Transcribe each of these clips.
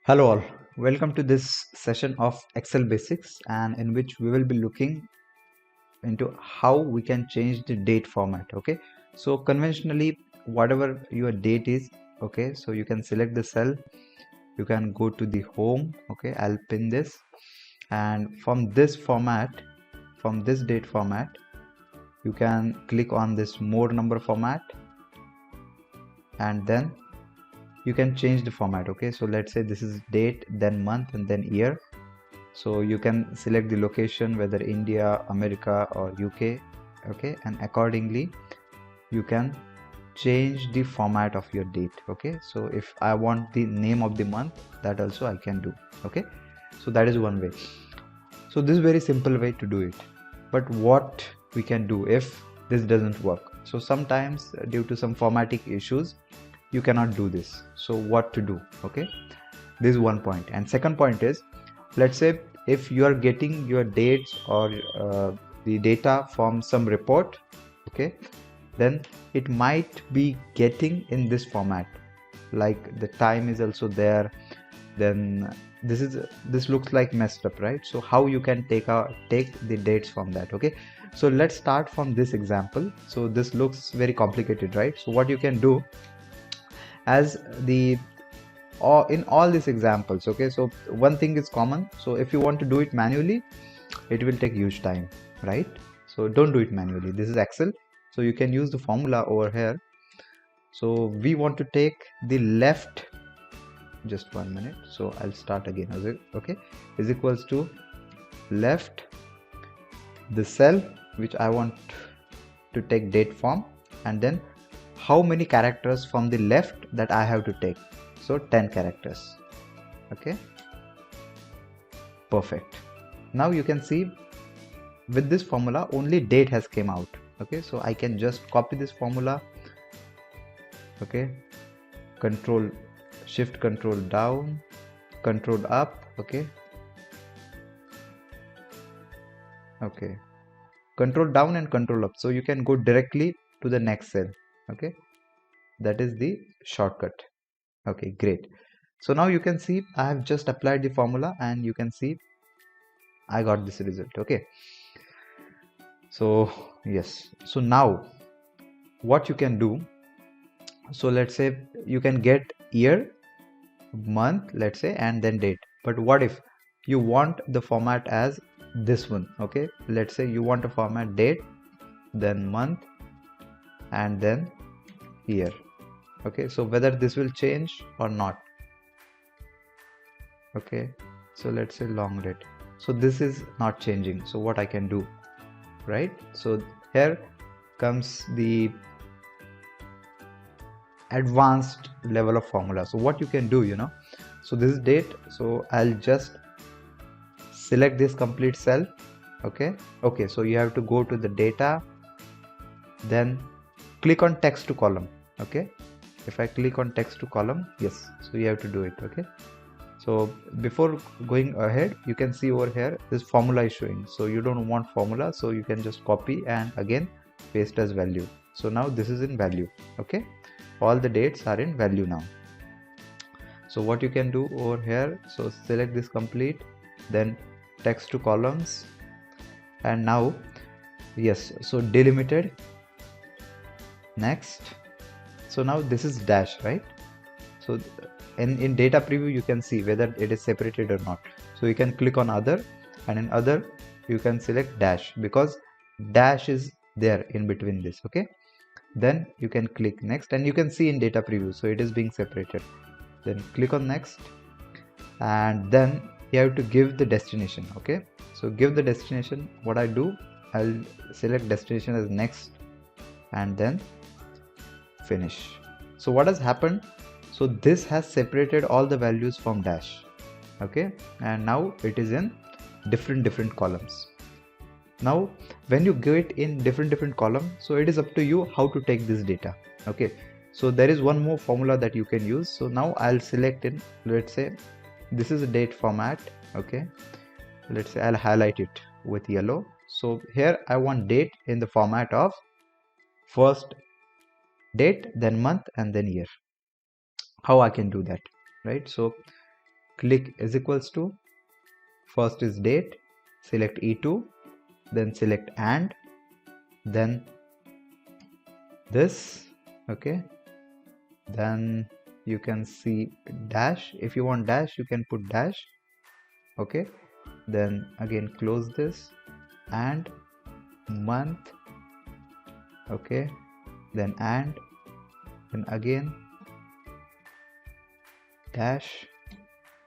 Hello all, welcome to this session of Excel Basics, and in which we will be looking into how we can change the date format. Okay, so conventionally whatever your date is, okay, so you can select the cell, you can go to the home. Okay, I'll pin this, and from this format, from this date format, you can click on this more number format, and then you can change the format. Okay, so let's say this is date, then month, and then year. So you can select the location, whether India, America or UK. Okay, and accordingly you can change the format of your date. Okay, so if I want the name of the month, that also I can do. Okay, so that is one way. So this is very simple way to do it. But what we can do if this doesn't work? So sometimes due to some formatting issues you cannot do this. So what to do? Okay, this is one point. And second point is, let's say if you are getting your dates or the data from some report, okay, then it might be getting in this format, like the time is also there, then this looks like messed up, right? So how you can take the dates from that? Okay, so let's start from this example. So this looks very complicated, right? So what you can do, as the or in all these examples, okay, so one thing is common. So if you want to do it manually, it will take huge time, right? So don't do it manually. This is Excel, so you can use the formula over here. So we want to take the left, just 1 minute, so I'll start again. Okay, is equals to left the cell which I want to take date from, and then how many characters from the left that I have to take. So 10 characters. Okay, perfect. Now you can see with this formula only date has came out. Okay, so I can just copy this formula. Okay, control shift control down, control up. Okay, control down and control up, so you can go directly to the next cell. Okay, that is the shortcut. Okay, great. So now you can see I have just applied the formula, and you can see I got this result. Okay, so yes, so now what you can do, so let's say you can get year, month, let's say, and then date. But what if you want the format as this one? Okay, let's say you want a format date, then month, and then year. Okay, so whether this will change or not. Okay, so let's say long date, so this is not changing. So what I can do, right? So here comes the advanced level of formula. So what you can do, so this is date, so I'll just select this complete cell. Okay, so you have to go to the data, then click on text to column. Okay, if I click on text to column, yes, so you have to do it. Okay, so before going ahead, you can see over here this formula is showing. So you don't want formula, so you can just copy and again paste as value. So now this is in value. Okay, all the dates are in value now. So what you can do over here, so select this complete, then text to columns, and now yes, so delimited, next. So now this is dash, right? So in data preview you can see whether it is separated or not. So you can click on other, and in other you can select dash, because dash is there in between this. Okay, then you can click next, and you can see in data preview, so it is being separated. Then click on next, and then you have to give the destination. Okay, so give the destination. What I do, I'll select destination as next, and then finish. So what has happened, so this has separated all the values from dash. Okay, and now it is in different columns. Now when you get in different column, so it is up to you how to take this data. Okay, so there is one more formula that you can use. So now I'll select in, let's say this is a date format. Okay, let's say I'll highlight it with yellow. So here I want date in the format of first date, then month, and then year. How I can do that, right? So click is equals to, first is date, select E2, then select and, then this, okay, then you can see dash. If you want dash, you can put dash, okay, then again close this, and month, okay, then and, then again dash,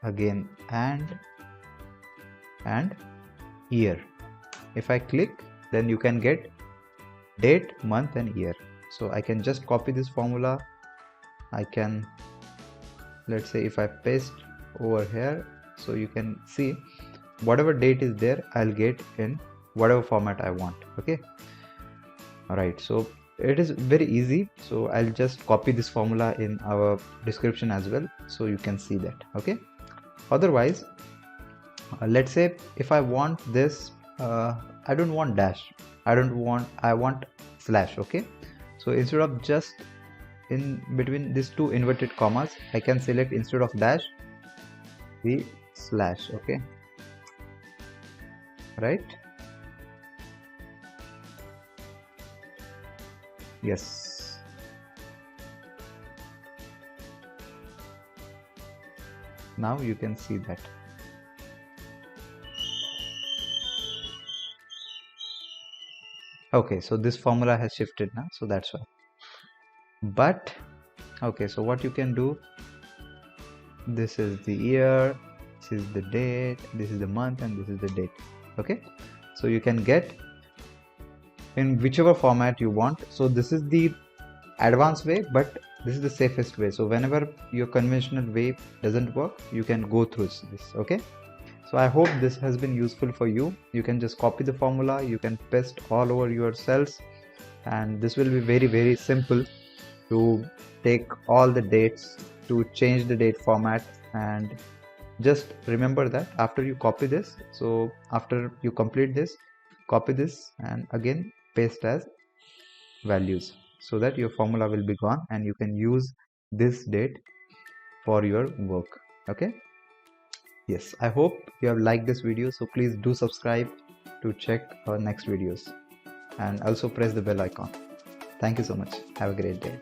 again and year. If I click, then you can get date, month and year. So I can just copy this formula. I can, let's say if I paste over here, so you can see whatever date is there, I'll get in whatever format I want. Okay, all right, so it is very easy. So I'll just copy this formula in our description as well, so you can see that. Okay, otherwise let's say if I want this, I don't want dash, I want slash. Okay, so instead of just in between these two inverted commas, I can select instead of dash the slash. Okay, right, yes, now you can see that. Okay, so this formula has shifted now, so that's why. But okay, so what you can do, this is the year, this is the date, this is the month, and this is the date. Okay, so you can get in whichever format you want. So this is the advanced way, but this is the safest way. So whenever your conventional way doesn't work, you can go through this. Okay, so I hope this has been useful for you. You can just copy the formula, you can paste all over your cells, and this will be very, very simple to take all the dates, to change the date format. And just remember that after you copy this, so after you complete this, copy this and again paste as values, so that your formula will be gone and you can use this date for your work. Okay, yes, I hope you have liked this video, so please do subscribe to check our next videos and also press the bell icon. Thank you so much. Have a great day.